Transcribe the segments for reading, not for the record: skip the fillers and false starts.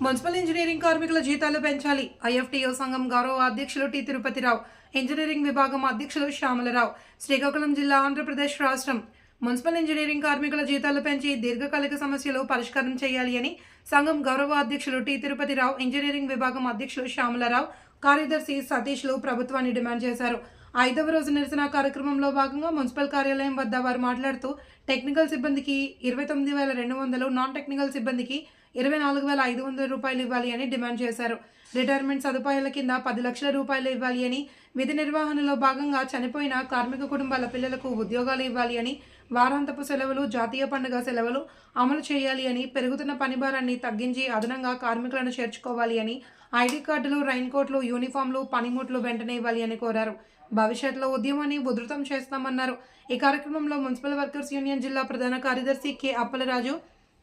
Municipal engineering కార్మికుల జీతాలు పెంచాలి. ఐఎఫ్టీయూ సంఘం గౌరవ అధ్యక్షులు టి తిరుపతిరావు, ఇంజనీరింగ్ విభాగం అధ్యక్షులు శ్యామలరావు. శ్రీకాకుళం జిల్లా, ఆంధ్రప్రదేశ్ రాష్ట్రం. మున్సిపల్ ఇంజనీరింగ్ కార్మికుల జీతాలు పెంచి దీర్ఘకాలిక సమస్యలు పరిష్కారం చేయాలి అని సంఘం గౌరవ అధ్యక్షులు టి తిరుపతిరావు, ఇంజనీరింగ్ విభాగం అధ్యక్షులు శ్యామలరావు, కార్యదర్శి సతీష్లు ప్రభుత్వాన్ని డిమాండ్ చేశారు. 5వ రోజు నిరసన కార్యక్రమంలో భాగంగా మున్సిపల్ కార్యాలయం వద్ద వారు మాట్లాడుతూ టెక్నికల్ సిబ్బందికి 29,200, నాన్ టెక్నికల్ సిబ్బందికి 24,500 రూపాయలు ఇవ్వాలి అని డిమాండ్ చేశారు. రిటైర్మెంట్ సదుపాయాల కింద 10 లక్షల రూపాయలు ఇవ్వాలి అని, విధి నిర్వహణలో భాగంగా చనిపోయిన కార్మిక కుటుంబాల పిల్లలకు ఉద్యోగాలు ఇవ్వాలి అని, వారాంతపు సెలవులు, జాతీయ పండుగ సెలవులు అమలు చేయాలి అని, పెరుగుతున్న పనిభారాన్ని తగ్గించి అదనంగా కార్మికులను చేర్చుకోవాలి అని, ఐడి కార్డులు, రైన్ కోట్లు, యూనిఫామ్లు, పనిముట్లు వెంటనే ఇవ్వాలి అని కోరారు. భవిష్యత్తులో ఉద్యమాన్ని ఉధృతం చేస్తామన్నారు. ఈ కార్యక్రమంలో మున్సిపల్ వర్కర్స్ యూనియన్ జిల్లా ప్రధాన కార్యదర్శి కె అప్పలరాజు,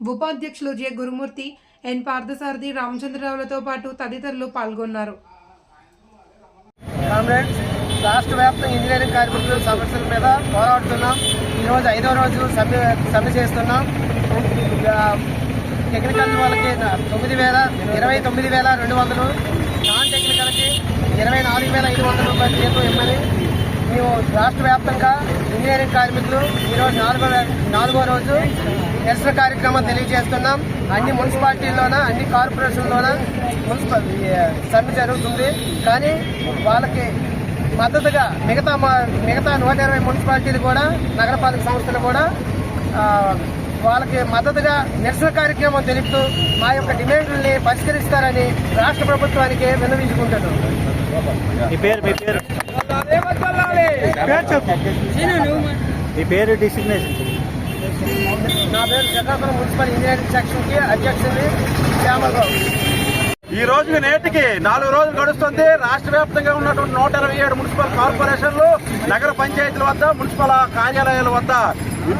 ఉపాధ్యక్షులు జె గురుమూర్తి, ఎన్ పార్థసారథి, రామచంద్రరావులతో పాటు తదితరులు పాల్గొన్నారు. రాష్ట్ర వ్యాప్తంగా ఇంజనీరింగ్ కార్మికుల సమస్యల మీద పోరాడుతున్నాం. ఈరోజు 5వ రోజు సమ్మె చేస్తున్నాం. టెక్నికల్ వాళ్ళకి 29,200, నాన్ టెక్నికల్కి 24,500 రూపాయలు జీతం ఇవ్వమని మేము రాష్ట్ర వ్యాప్తంగా ఇంజనీరింగ్ కార్మికులు ఈరోజు 4వ రోజు నిరసన కార్యక్రమం తెలియజేస్తున్నాం. అన్ని మున్సిపాలిటీల్లోన, అన్ని కార్పొరేషన్లోన సమ్మె జరుగుతుంది. కానీ వాళ్ళకి మద్దతుగా మిగతా 120 మున్సిపాలిటీలు కూడా, నగరపాలక సంస్థలు కూడా వాళ్ళకి మద్దతుగా నిరసన కార్యక్రమం తెలుపుతూ మా యొక్క డిమాండ్లని పరిష్కరిస్తారని రాష్ట్ర ప్రభుత్వానికి విన్నవించుకుంటున్నాం. మీ పేరు డిసిగ్నేషన్? నా పేరు శ్రీకాకుళం మున్సిపల్ ఇంజనీరింగ్ సెక్షన్కి అధ్యక్షుడిని శ్యామలరావు. ఈ రోజుకి నేటికి 4 రోజులు గడుస్తుంది. రాష్ట్ర వ్యాప్తంగా ఉన్నటువంటి 127 మున్సిపల్ కార్పొరేషన్లు, నగర పంచాయతీల వద్ద, మున్సిపల్ కార్యాలయాల వద్ద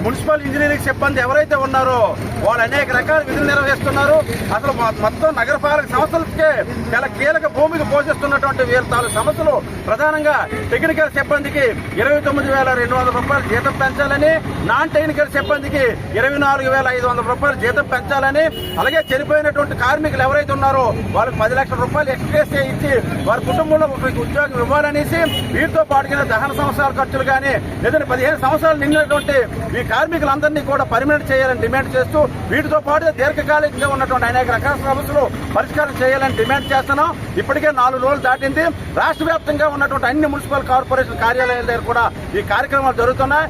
మున్సిపల్ ఇంజనీరింగ్ సిబ్బంది ఎవరైతే ఉన్నారో వాళ్ళు అనేక రకాల విధులు నిర్వహిస్తున్నారు. అసలు మొత్తం నగరపాలక సంస్థలకే చాలా కీలక భూమికి పోషిస్తున్నటువంటి వీరి తాలూ సమస్యలు ప్రధానంగా టెక్నికల్ సిబ్బందికి 29,200 రూపాయలు జీతం పెంచాలని, నాన్ టెక్నికల్ సిబ్బందికి 24,500 రూపాయలు జీతం పెంచాలని, అలాగే చనిపోయినటువంటి కార్మికులు ఎవరైతే ఉన్నారో వాళ్ళకి 10 లక్షల రూపాయలు ఎక్స్ట్రా ఇచ్చి వారి కుటుంబంలో ఒకరికి ఉద్యోగం ఇవ్వాలనేసి, వీటితో పాటుగా దహన సంవత్సరాల ఖర్చులు కానీ లేదంటే 15 సంవత్సరాలు నిండినటువంటి ఈ కార్మికులందరినీ కూడా పర్మినెంట్ చేయాలని డిమాండ్ చేస్తూ, వీటితో పాటు దీర్ఘకాలికంగా ఉన్నటువంటి అనేక రకాల సమస్యలు పరిష్కారం చేయాలని డిమాండ్ చేస్తున్నాం. ఇప్పటికే 4 రోజులు దాటింది. రాష్ట్ర వ్యాప్తంగా ఉన్నటువంటి అన్ని మున్సిపల్ కార్పొరేషన్ కార్యాలయాల దగ్గర కూడా ఈ కార్యక్రమాలు జరుగుతున్నాయి.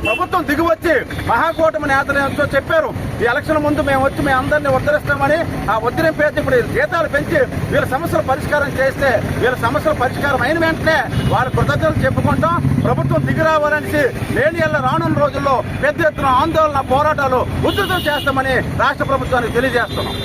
ప్రభుత్వం దిగువచ్చి మహాకూటమి నేతలతో చెప్పారు, ఈ ఎలక్షన్ ముందు మేము వచ్చి మేము అందరినీ ఉద్ధరిస్తామని. ఆ ఉద్ధరింపు ఇప్పుడు జీతాలు పెంచి వీళ్ళ సమస్యలు పరిష్కారం చేస్తే, వీళ్ళ సమస్యల పరిష్కారం అయిన వెంటనే వాళ్ళ కృతజ్ఞతలు చెప్పుకుంటాం. ప్రభుత్వం దిగి రావాలనేసి లేని రానున్న రోజుల్లో పెద్ద ఎత్తున ఆందోళన, పోరాటాలు ఉధృతం చేస్తామని రాష్ట్ర ప్రభుత్వానికి తెలియజేస్తున్నాం.